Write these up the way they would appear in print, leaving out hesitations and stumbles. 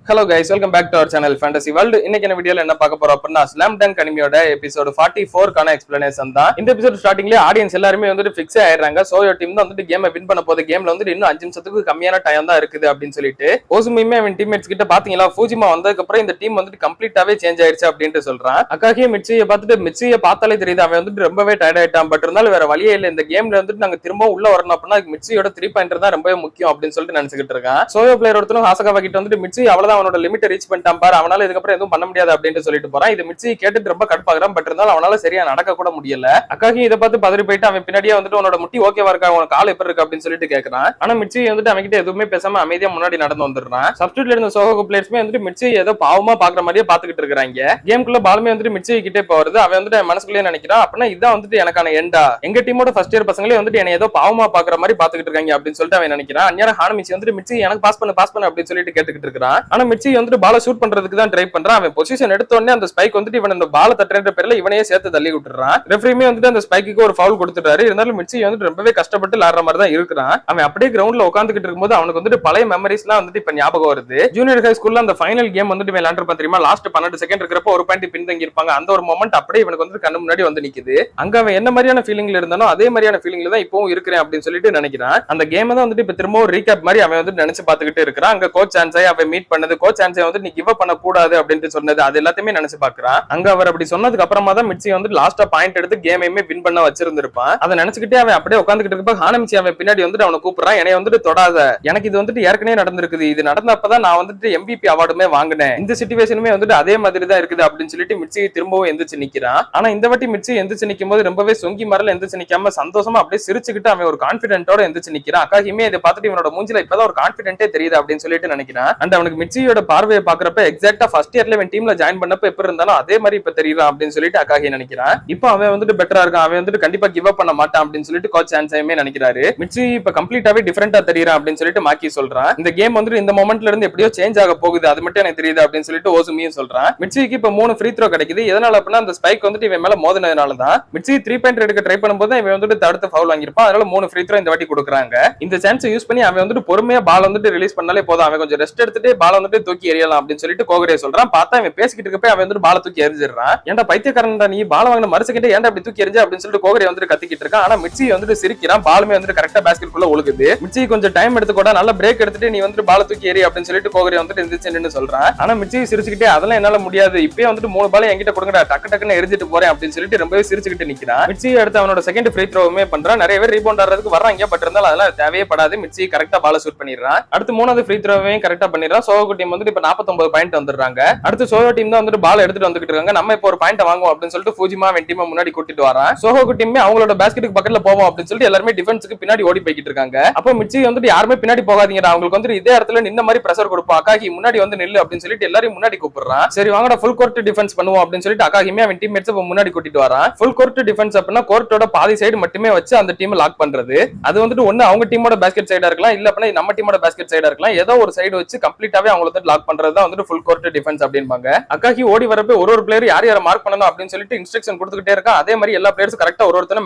Hello guys, welcome back to our channel Fantasy World. இன்னைக்கு என்ன வீடியோல என்ன பார்க்க போறோம் அப்படின்னா ஸ்லாம் டங்க் அனிமியோட எபிசோட் 44 கான எக்ஸ்பிளனேஷன் தான். இந்த எபிசோட் ஸ்டார்டிங்லயே ஆடியன்ஸ் எல்லாரும் வந்துட்டு ஃபிக்ஸ் ஆயிடுறாங்க. சோயோ டீம் தான் வந்துட்டு கேமை வின் பண்ண போகுது. கேம்ல வந்துட்டு இன்னும் 5 நிமிஷத்துக்கு கம்மியான டைம் தான் இருக்குது அப்படின்னு சொல்லிட்டு ஓசுமியுமே அவன் டீம்மேட்ஸ் கிட்ட பாத்தீங்களா ஃபூஜிமா வந்ததுக்கு அப்புறம் இந்த டீம் வந்துட்டு கம்ப்ளீட்டாவே சேஞ்ச் ஆயிருச்சு அப்படின்ட்டு சொல்றான். அக்காகியே மிச்சியை பார்த்துட்டு மிச்சியை பார்த்தாலே தெரியுது அவன் வந்துட்டு ரொம்பவே டயர்ட் ஆயிட்டான். பட் இருந்தாலும் வேற வழியே இல்லை, இந்த கேம்ல வந்துட்டு நாங்க திரும்ப உள்ள வரணும் அப்படின்னா மிச்சியோட 3 பாயிண்டர் தான் ரொம்பவே முக்கியம் அப்படின்னு சொல்லிட்டு நினைச்சுக்கிட்டு இருக்கான். சோயோ பிளேயர் ஒருத்தரும் ஹாசகாவா கிட்ட வந்துட்டு மிச்சி அவ்வளவுதான் அவனோட லிமிட் ரீச் பண்ணிட்டான் பாரு, அவனால இதுக்கப்புறம் எதுவும் பண்ண முடியாது அப்படின்னு சொல்லிட்டு போறான். இது மிச்சி கேட்டுட்டு ரொம்ப கடுப்பாகிறான். பட் இருந்தாலும் அவனால சரியா நடக்க கூட முடியல. அக்காகி இதை பார்த்து பதறி போயிட்டு அவன் பின்னாடியே வந்துட்டு உன்னோட முட்டி ஓகேவா இருக்கா, உனக்கு கால் எப்படி இருக்கு அப்படின்னு சொல்லிட்டு கேட்கறான். ஆனா மிச்சி வந்துட்டு அவன் கிட்ட எதுவுமே பேசாம அமைதியா முன்னாடி நடந்து வந்துடுறான். சப்ஸ்டிட்யூட்ல இருந்த சோகோ பிளேயர்ஸ்மே வந்துட்டு மிச்சி ஏதோ பாவமா பாக்குற மாதிரியே பாத்துக்கிட்டு இருக்காங்க. கேம்குள்ள பாலுமே வந்துட்டு மிச்சி கிட்டே போறது. அவன் வந்துட்டு மனசுக்குள்ளே நினைக்கிறான் அப்படின்னா இதான் வந்துட்டு எனக்கான எண்டா, எங்க டீமோட ஃபர்ஸ்ட் இயர் பசங்களே வந்துட்டு என்ன ஏதோ பாவமா பாக்குற மாதிரி பாத்துக்கிட்டு இருக்காங்க அப்படின்னு சொல்லிட்டு அவன் நினைக்கிறான். அந்நேரம் ஹானமிச்சி வந்துட்டு மிச்சி எனக்கு பாஸ் பண்ணு அப்படின்னு சொல்லிட்டு கேட்டுக்கிட்டு இருக்கான். ஆனா மிச்சி வந்துட்டு பால ஷூட் பண்றதுக்கு தான் ட்ரை பண்றான். அவன் பொசிஷன் எடுத்த உடனே அந்த ஸ்பைக் வந்துட்டு இவன் அந்த பால தட்டுற பேர்ல இவனையே சேர்த்து தள்ளி விட்டுறான். ரெஃபரியுமே வந்துட்டு அந்த ஸ்பைக்கு ஒரு ஃபவுல் கொடுத்துட்டாரு. இருந்தாலும் மிச்சி வந்துட்டு ரொம்பவே கஷ்டப்பட்டு விளையாடுற மாதிரி தான் இருக்கிறான். அவன் அப்படியே கிரவுண்ட்ல உட்காந்துக்கிட்டு இருக்கும்போது அவனுக்கு வந்துட்டு பழைய மெமரிஸ் எல்லாம் வந்துட்டு இப்ப ஞாபகம் வருது. ஜூனியர் ஹை ஸ்கூல்ல அந்த ஃபைனல் கேம் வந்துட்டு விளையாண்டுருப்பான் தெரியுமா, லாஸ்ட் 12 செகண்ட் இருக்கிறப்ப ஒரு பாயிண்ட் பின்தங்கி இருப்பாங்க. அந்த ஒரு மொமெண்ட் அப்படியே இவனுக்கு வந்து கண்ணு முன்னாடி வந்து நிக்குது. அங்க அவன் என்ன மாதிரியான ஃபீலிங்ல இருந்தானோ அதே மாதிரியான ஃபீலிங்ல தான் இப்பவும் இருக்கிறேன் அப்படின்னு சொல்லிட்டு நினைக்கிறான். அந்த கேம் தான் வந்துட்டு இப்ப திரும்ப ஒரு ரீகேப் மாதிரி அவன் வந்து நினைச்சு பாத்துக்கிட்டு இருக்கிறான். அங்க கோச் சான்ஸை அவன் மீட் பண்ணது, கோச் சான்ஸை வந்து நீ கிவ் அப் பண்ண கூடாது அப்படின்னு சொன்னது, அது எல்லாத்தையுமே நினைச்சு பாக்குறான். அங்க அவர் அப்படி சொன்னதுக்கு அப்புறமா தான் மிச்சி வந்து லாஸ்டா பாயிண்ட் எடுத்து கேமையுமே வின் பண்ண வச்சிருந்திருப்பான். அதை நினைச்சுக்கிட்டே அவன் அப்படியே உட்காந்துக்கிட்டு இருப்ப ஹானமிச்சி அவன் பின்னாடி வந்துட்டு அவனை கூப்பிடுறான். என்னை வந்துட்டு தொடாத, எனக்கு இது வந்துட்டு ஏற்கனவே நடந்திருக்குது, இது நடந்தப்பதான் நான் வந்துட்டு MVP அவார்டுமே வாங்கினேன், இந்த சிச்சுவேஷனுமே வந்துட்டு அதே மாதிரி தான் இருக்குது அப்படின்னு சொல்லிட்டு மிச்சி திரும்பவும் எந்திரிச்சு நிக்கிறான். ஆனா இந்த வாட்டி மிச்சி எந்திரிச்சு நிக்கும் போது ரொம்பவே சொங்கி மரல எந்திரிச்சு நிக்காம சந்தோஷமா அப்படியே சிரிச்சுக்கிட்டு அவன் ஒரு கான்பிடென்ட்டோட எந்திரிச்சு நிக்கிறான். அக்காகியுமே இதை பார்த்துட்டு இவனோட மூஞ்சில இப்பதான் ஒரு கான்பிடென்ட்டே தெரியுது அப்படின்னு சொல்லிட்டு நினைக்கிறான். அண்ட் அவனுக்கு மிச்சியோட பார்வையை பாக்குறப்ப எக்ஸாக்டா ஃபர்ஸ்ட் இயர்ல இவன் டீம்ல ஜாயின் பண்ணப்ப எப்படி இருந்தாலும் அதே மாதிரி இப்ப தெரியறான் அப்படின்னு சொல்லிட்டு அக்காகி நினைக்கிறான். இப்போ அவன் வந்துட்டு பெட்டரா இருக்கான், அவன் வந்துட்டு கண்டிப்பா கிவ் அப் பண்ண மாட்டான் அப்படின்னு சொல்லிட்டு கோச் சான்ஸையுமே நினைக்கிறாரு. மிச்சி இப்ப கம்ப்ளீட்டாவே டிஃபரெண்டா தெரியறான் அப்படின்னு சொல்லிட்டு மாக்கி சொல்றான். இந்த கேம் வந்துட்டு இந்த மொமெண்ட்ல இருந்து எப்படியோ சேஞ்ச் ஆக போகுது, அது மட்டும் எனக்கு தெரியுது அப்படின்னு சொல்லிட்டு ஓசுமியும் சொல்றான். மிச்சிக்கு இப்ப 3 ஃப்ரீ த்ரோ கிடைக்குது. எதனால அப்படின்னா அந்த ஸ்பைக் வந்துட்டு இவன் மேல மோதினதுனால தான். மிச்சி 3 பாயிண்ட் எடுக்க ட்ரை பண்ணும்போது இவன் வந்துட்டு தடுத்து ஃபவுல் வாங்கியிருப்பான். அதனால 3 ஃப்ரீ த்ரோ இந்த வாட்டி கொடுக்குறாங்க. இந்த சான்ஸை யூஸ் பண்ணி அவன் வந்துட்டு பொறுமையா பால் வந்துட்டு ரிலீஸ் பண்ணாலே போதும், அவன் கொஞ்சம் ரெஸ்ட் எடுத்துட்டு பால் வந்துட்டு தூக்கி எறியலாம் அப்படின்னு சொல்லிட்டு கோகரே சொல்றான். பார்த்தா அவன் பேசிக்கிட்டு இருக்கப்ப அவன் வந்துட்டு பால தூக்கி எரிஞ்சிடறான். ஏன்டா பைத்தியக்காரன்டா நீ, பால வாங்கின மறு செகண்ட் ஏன்டா அப்படி தூக்கி எரிஞ்ச அப்படின்னு சொல்லிட்டு கோகரே வந்துட்டு கத்திக்கிட்டு இருக்கான். ஆனா மிச்சி வந்துட்டு சிரிக்கிறான். பாலுமே வந்துட்டு கரெக்டா பேஸ்கெட் குள்ள ஒழுகுது. மிச்சி கொஞ்சம் டைம் எடுத்துக்கூட நல்ல பிரேக் எடுத்துட்டு நீ வந்துட்டு பால தூக்கி எறி அப்படின்னு சொல்லிட்டு கோகரே வந்துட்டு எந்திரிச்சுன்னு சொல்றான். ஆனா மிச்சி சிரிச்சுக்கிட்டே அதெல்லாம் என்னால முடியாது, இப்பயே வந்துட்டு 3 பால் என்கிட்ட கொடுங்கடா, டக்கு டக்குன்னு எரிஞ்சிட்டு போறேன் அப்படின்னு சொல்லிட்டு ரொம்பவே சிரிச்சுக்கிட்டு நிக்கிறான். மிச்சி அடுத்து அவனோட செகண்ட் ஃப்ரீ த்ரோவுமே பண்றான். நிறைய பேர் ரீபவுண்ட் ஆடுறதுக்கு வர்றாங்க, பட் இருந்தாலும் அதெல்லாம் தேவையே படாது. மிச்சி கரெக்டா பால ஷூட் பண்ணிடுறான். அடுத்து 3வது ஃப்ரீ த்ரோவையும் கரெக்டா பண்ணிடுறான். சோகோ டீம் வந்துட்டு இப்ப 49 பாயிண்ட் வந்துடுறாங்க. அடுத்து சோகோ டீம் தான் வந்துட்டு பால் எடுத்துட்டு வந்துட்டு இருக்காங்க. நம்ம இப்போ ஒரு பாயிண்ட் வாங்குவோம் அப்படின்னு சொல்லிட்டு ஃபூஜிமா டீம் முன்னாடி கூட்டிட்டு வரான். சோகோ டீமே அவங்களோட பேஸ்கெட்டுக்கு பக்கத்துல போவோம் அப்படின்னு சொல்லிட்டு எல்லாரும் டிஃபென்ஸ்க்கு பின்னாடி ஓடி போய்கிட்டு இருக்காங்க. அப்போ மிச்சி வந்துட்டு யாருமே பின்னாடி போகாதீங்க, அவங்களுக்கு வந்துட்டு இதே இடத்துல நின்ன மாதிரி பிரஷர் கொடுப்போம், அக்காகி முன்னாடி வந்து நில்லு அப்படின்னு சொல்லிட்டு எல்லாரும் முன்னாடி கூப்பிடுறான். சரி வாங்கடா ஃபுல் கோர்ட் டிஃபென்ஸ் பண்ணுவோம் அப்படின்னு சொல்லிட்டு அக்காகியுமே அவன் டீம்மேட்ஸ் முன்னாடி கூட்டிட்டு வரான். ஃபுல் கோர்ட் டிஃபென்ஸ் அப்படின்னா கோர்ட்டோட பாதி சைடு மட்டுமே வச்சு அந்த டீம் லாக் பண்றது. அது வந்துட்டு ஒண்ணு அவங்க டீமோட பேஸ்கெட் சைடா இருக்கலாம், இல்ல அப்படின்னா நம்ம டீமோட பேஸ்கெட் சைடா இருக்கலாம், ஏதோ ஒரு சைடு வச்சு கம்ப்ளீட்டாவே அவங்கள வந்து லாக் பண்றது தான் வந்துட்டு ஃபுல் கோர்ட் டிஃபென்ஸ் அப்படின்பாங்க. அக்காகி ஓடி வரப்ப ஒரு பிளேயர் யார் யாரை மார்க் பண்ணணும் அப்படின்னு சொல்லிட்டு இன்ஸ்ட்ரக்ஷன் கொடுத்துக்கிட்டே இருக்கான். அதே மாதிரி எல்லா பிளேயர்ஸ் கரெக்டா ஒருத்தன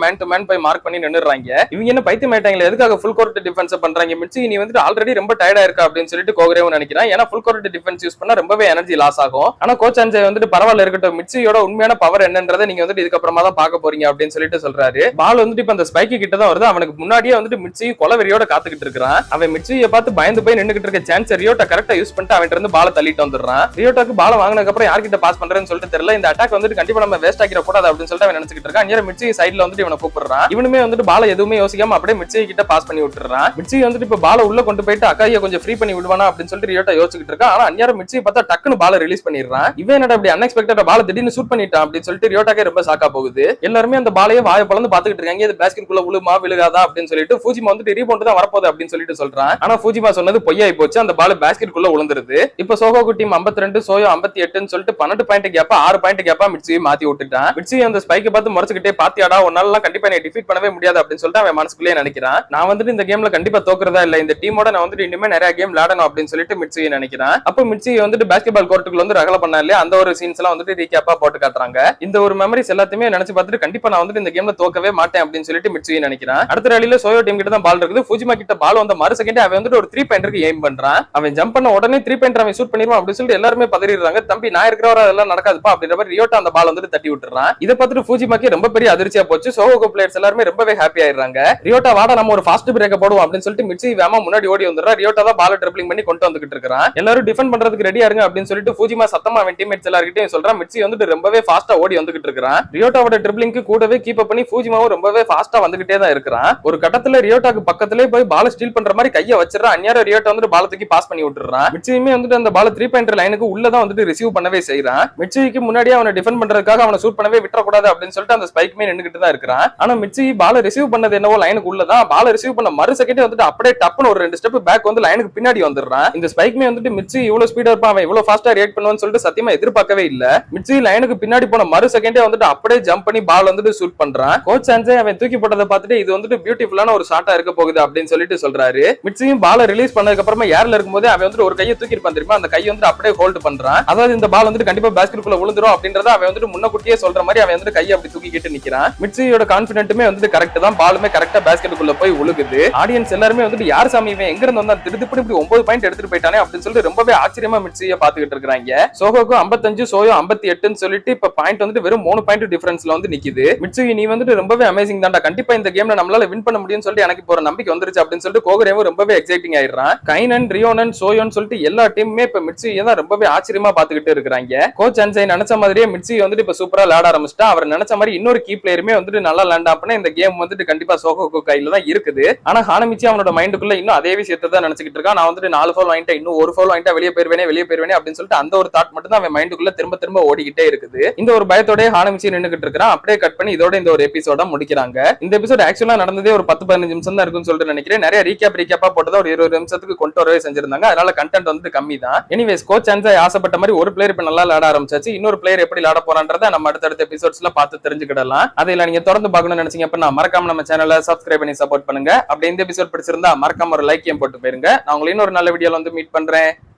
மேன் டு மேன் போய் மார்க் பண்ணி நின்னுறாங்க. இவங்க என்ன பைத்தியம் ஆயிட்டாங்களே, எதுக்காக ஃபுல் கோர்ட் டிஃபென்ஸ் பண்றாங்க, மிச்சி நீ வந்துட்டு ஆல்ரெடி ரொம்ப டயர்டா இருக்கா அப்படின்னு சொல்லிட்டு கோகரேவும் நினைக்கிறான். ஏன்னா ஃபுல் கோர்ட் டிஃபென்ஸ் யூஸ் பண்ணா ரொம்பவே எனர்ஜி லாஸ் ஆகும். ஆனா கோச் அஞ்சய் வந்துட்டு பரவாயில்ல இருக்கட்டும், மிச்சியோட உண்மையான பவர் என்னன்றதை நீங்க வந்துட்டு இதுக்கப்புறமா தான் பார்க்க போறீங்க அப்படின்னு சொல்லிட்டு சொல்றாரு. பால் வந்துட்டு இப்ப அந்த ஸ்பைக்கு கிட்ட தான் வருது. அவனுக்கு முன்னாடியே வந்துட்டு மிச்சி கொலவெறியோட காத்துக்கிட்டு இருக்கான். அவன் மிச்சியை பார்த்து பயந்து போய் நின்னுகிட்டு இருக்க சான்ஸ் ரியோட்டா கரெக்டா யூஸ் பண்ணிட்டு அவன் இருந்து பால தள்ளிட்டு வந்துடுறான். ரியோட்டாக்கு பால வாங்கினதுக்கு அப்புறம் யார்கிட்ட பாஸ் பண்றேன்னு சொல்லிட்டு தெரியல. இந்த அட்டாக் வந்துட்டு கண்டிப்பா நம்ம வேஸ்ட் ஆக்கிட கூடாது அப்படின்னு சொல்லிட்டு அவன் நினைச்சிட்டு இருக்கான். நேரா மிச்சி சைடுல வந்துட்டு இவனை கூப்பிடுறான். இவனுமே வந்துட்டு பால எதுவுமே யோசிக்காம அப்படியே மிச்சி கிட்ட பாஸ் பண்ணி விட்டுறான். மிச்சி வந்துட்டு இப்ப பால உள்ள கொண்டு போயிட்டு அக்காயை கொஞ்சம் ஃப்ரீ பண்ணி விடுவானா அப்படின்னு சொல்லிட்டு ரியோட்டா யோசிச்சுட்டு இருக்கான். ஆனா அந்நேரம் மிச்சியை பார்த்தா டக்குன்னு பால ரிலீஸ் பண்ணிடுறான். இவன் என்னடா அப்படி அன்எக்ஸ்பெக்டடா பால திடீர்னு ஷூட் பண்ணிட்டான் அப்படின்னு சொல்லிட்டு ரியோட்டாக்கே ரொம்ப ஷாக்கா போகுது. எல்லாருமே அந்த பாலையே வாயை பழந்து பாத்துக்கிட்டு இருக்காங்க. இது பேஸ்கெட் குள்ள விழுமா விழுகாதா அப்படின்னு சொல்லிட்டு ஃபூஜிமா வந்துட்டு ரீபவுண்ட் தான் வரப்போகுது அப்படின்னு சொல்லிட்டு சொல்றான். ஆனா ஃபூஜிமா சொன்னது பொய்யாய் போச்சு, அந்த பால் பேஸ்கெட் குள்ள விழுந்துருது. இப்ப சோகோ டீம் 52 சோயோ 58 சொல்லிட்டு 12 பாயிண்ட் கேப்பா 6 பாயிண்ட் கேப்பா மிட்சியை மாத்தி விட்டுட்டான். மிட்சி அந்த ஸ்பைக்கை பார்த்து முறைச்சுக்கிட்டே பாத்தியாடா உன்னால கண்டிப்பா நீ டிஃபீட் பண்ணவே முடியாது அப்படின்னு சொல்லிட்டு அவன் மனசுக்குள்ளே நினைக்கிறான். நான் வந்துட்டு இந்த கேம்ல கண்டிப்பா தோக்குறதா இல்ல, இந்த டீமோட நான் வந்துட்டு இனிமே நிறைய கேம் விளையாடணும் அப்படின்னு சொல்லிட்டு மிட்சியை நினைக்கிறான். அப்ப மிட்சி வந்துட்டு பாஸ்கெட் பால் கோர்ட்டுக்குள்ள வந்து ரகல பண்ணா இல்லையா, அந்த ஒரு சீன்ஸ் எல்லாம் வந்துட்டு ரீகேப்பா போட்டு காட்டுறாங்க. இந்த ஒரு மெமரிஸ் எல்லாத்தையுமே நினைச்சு பார்த்துட்டு கண்டிப்பா நான் வந்துட்டு இந்த கேம்ல தோக்கவே மாட்டேன் அப்படின்னு சொல்லிட்டு மிட்சியை நினைக்கிறான். அடுத்த ரேலியில சோயோ டீம் கிட்ட தான் பால் இருக்குது. ஃபூஜிமா கிட்ட பால் வந்த மறு செகண்ட் அவன் வந்துட்டு ஒரு 3 பாயிண்டருக்கு எய்ம் பண்றான். அவன் ஜம்ப் பண்ண உடனே 3 த்ரீ பாயிண்ட் அவன் ஷூட் பண்ணிடுவான் அப்படின்னு சொல்லிட்டு எல்லாருமே பதறிடுறாங்க. தம்பி நான் இருக்கிறவரை அதெல்லாம் நடக்காதுப்பா அப்படின்ற மாதிரி ரியோட்டா அந்த பால் வந்துட்டு தட்டி விட்டுறான். இதை பார்த்துட்டு ஃபூஜிமாக்கி ரொம்ப பெரிய அதிர்ச்சியா போச்சு. சோகோகோ பிளேயர்ஸ் எல்லாருமே ரொம்பவே ஹாப்பி ஆயிடுறாங்க. ரியோட்டா வாடா நம்ம ஒரு ஃபாஸ்ட் பிரேக்க போடுவோம் அப்படின்னு சொல்லிட்டு மிட்சி வேமா முன்னாடி ஓடி வந்துடுறா. ரியோட்டா தான் பால் ட்ரிப்ளிங் பண்ணி கொண்டு வந்துகிட்டு இருக்கான். எல்லாரும் டிஃபெண்ட் பண்றதுக்கு ரெடியா இருங்க அப்படின்னு சொல்லிட்டு ஃபூஜிமா சத்தமா அவன் டீம்மேட்ஸ் எல்லார்கிட்டயும் சொல்றான். மிட்சி வந்துட்டு ரொம்பவே ஃபாஸ்டா ஓடி வந்துகிட்டு இருக்கான். ரியோட்டாவோட ட்ரிப்ளிங்க்கு கூடவே கீப் அப் பண்ணி ஃபூஜிமாவும் ரொம்பவே ஃபாஸ்டா வந்துகிட்டே தான் இருக்கிறான். ஒரு கட்டத்துல ரியோட்டாக்கு பக்கத்திலே போய் பால் ஸ்டீல் பண்ற மாதிரி கையை வச்சிடறான். அந்நியார ரியோட்டா வந்துட்டு பால் தூக்கி பாஸ் பண்ணி விட்டுறான். மிட்சியுமே வந்துட்டு அந்த பால் த்ரீ பாயிண்ட் லைனுக்கு உள்ளதான் வந்துட்டு ரிசீவ் பண்ணவே செய்யறான். மிட்சிக்கு முன்னாடியே அவனை டிஃபெண்ட் பண்றதுக்காக அவனை ஷூட் பண்ணவே விட்டுறக்கூடாது அப்படின்னு சொல்லிட்டு அந்த ஸ்பைக் மேன் நின்னுகிட்டு தான் இருக்கிறான். ஆனா மிட்சி பால் ரிசீவ் பண்ணது என்னவோ லைனுக்கு உள்ளதான். பால் ரிசீவ் பண்ண மறு செகண்டே வந்துட்டு அப்படியே டப்புன்னு ஒரு 2 ஸ்டெப் பேக் வந்து லைனுக்கு பின்னாடி வந்துடுறான். இந்த ஸ்பைக் மேன் வந்துட்டு மிட்சி இவ்வளவு ஸ்பீடா இருப்பான், அவன் இவ்வளவு ஃபாஸ்டா ரியாக்ட் பண்ணுவான்னு சொல்லிட்டு சத்தியமா எதிர்பார்க்கவே இல்ல. மிட்சி லைனுக்கு பின்னாடி போன மறு செகண்டே வந்துட்டு அப்படியே ஜம்ப் பண்ணி பால் வந்துட்டு ஷூட் பண்றான். கோச் சான்சே அவன் தூக்கி போட்டதை பார்த்துட்டு இது வந்துட்டு பியூட்டிஃபுல்லான ஒரு ஷாட்டா இருக்க போகுது அப்படின்னு சொல்லிட்டு சொல்றாரு. மிட்சியும் பால் ரிலீஸ் பண்ணதுக்கு அப்புறமா ஏர்ல இருக்கும்போது அவன் வந்துட்டு ஒரு கையை தூக்கி இருப்பான் தெரியுமா, அந்த கையை வந்துட்டு அப்படியே ஹோல்ட் பண்றான். அதாவது இந்த பால் வந்துட்டு கண்டிப்பா பாஸ்கெட்டுக்குள்ள விழுந்துரும் அப்படின்றத அவன் வந்துட்டு முன்னக்கூட்டியே சொல்ற மாதிரி அவன் வந்துட்டு கையை அப்படி தூக்கிட்டு நிக்கிறான். மிட்சியோட கான்ஃபிடென்ட்டுமே வந்துட்டு கரெக்ட் தான். பாலுமே கரெக்டா பாஸ்கெட்டுக்குள்ள போய் விழுகுது. ஆடியன்ஸ் எல்லாருமே வந்துட்டு யார் சாமி இவன் எங்க இருந்து வந்தா திருப்பி இப்படி 9 பாயிண்ட் எடுத்துட்டு போயிட்டானே அப்படின்னு சொல்லிட்டு ரொம்பவே ஆச்சரியமா மிட்சியை பாத்துக்கிட்டு இருக்காங்க. சோகோக்கு 55 சோயோ 58ன்னு சொல்லிட்டு இப்ப பாயிண்ட் வந்துட்டு வெறும் 3 பாயிண்ட் டிஃபரன்ஸ்ல வந்து நிக்குது. மிட்சி நீ வந்துட்டு ரொம்பவே அமேசிங் தான்டா, கண்டிப்பா இந்த கேம்ல நம்மளால வின் பண்ண முடியும்னு சொல்லிட்டு எனக்கு இப்போ ஒரு நம்பிக்கை வந்துருச்சு அப்படின்னு சொல்லிட்டு கோகரேவும் ரொம்பவே எக்ஸைட்டிங் ஆயிடுறான். கைனன், ரியோனன், சோயோன்னு சொல்லிட்டு எல்லா டீமுமே இப்ப மிட்சியை தான் ரொம்பவே ஆச்சரியமா பாத்துக்கிட்டு இருக்காங்க. கோச் அன்சை நினைச்ச மாதிரியே மிட்சி வந்துட்டு இப்ப சூப்பரா விளையாட ஆரம்பிச்சிட்டா. அவர் நினைச்ச மாதிரி இன்னொரு கீ பிளேயருமே வந்துட்டு நல்லா லேண்ட் ஆப்னா இந்த கேம் வந்துட்டு கண்டிப்பா சோகோகோ கையில தான் இருக்குது. ஆனா ஹானமிச்சி அவனோட மைண்டுக்குள்ள இன்னும் அதே விஷயத்தை தான் நினைச்சிட்டு இருக்கான். நான் வந்துட்டு 4 ஃபவுல் வாங்கிட்டேன், இன்னும் ஒரு ஃபவுல் வாங்கிட்டா வெளியே போயிருவேனே அப்படின்னு சொல்லிட்டு அந்த ஒரு தாட் மட்டும் தான் அவன் மைண்டுக்குள்ள திரும்ப ஓடிக்கிட்டே இருக்குது. இந்த ஒரு பயத்தோட ஹானமிச்சி நின்னுகிட்டு இருக்கான். அப்படியே கட் பண்ணி இதோட இந்த ஒரு எபிசோட முடிக்கிறாங்க. இந்த எபிசோட் ஆக்சுவலா நடந்ததே ஒரு 10-15 நிமிஷம் தான் இருக்கும்னு சொல்லிட்டு நினைக்கிறேன். நிறைய ரீகேப்பா போட்டதா ஒரு 20 நிமிஷத்துக்கு கொண்டு வரவே செஞ்சிருந்தாங்க. அதனால கண்டென்ட் வந்துட்டு கம்மி தான். எனிவேஸ் கோச் அன்சை ஆசைப்பட்ட மாதிரி ஒரு பிளேயர் இப்ப நல்லா விளையாட ஆரம்பிச்சாச்சு. இன்னொரு பிளேயர் எப்படி விளையாட போறான்றதை நம்ம அடுத்தடுத்த எபிசோட்ஸ்ல பார்த்து தெரிஞ்சுக்கிடலாம். அதில் நீங்க தொடர்ந்து பார்க்கணும்னு நினைச்சீங்க அப்படின்னா மறக்காம நம்ம சேனலை சப்ஸ்கிரைப் பண்ணி சப்போர்ட் பண்ணுங்க. அப்படி இந்த எபிசோட் பிடிச்சிருந்தா மறக்காம ஒரு லைக்கையும் போட்டு போயிருங்க. நான் உங்களை இன்னொரு நல்ல வீடியோல வந்து மீட் பண்றேன்.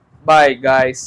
Bye guys.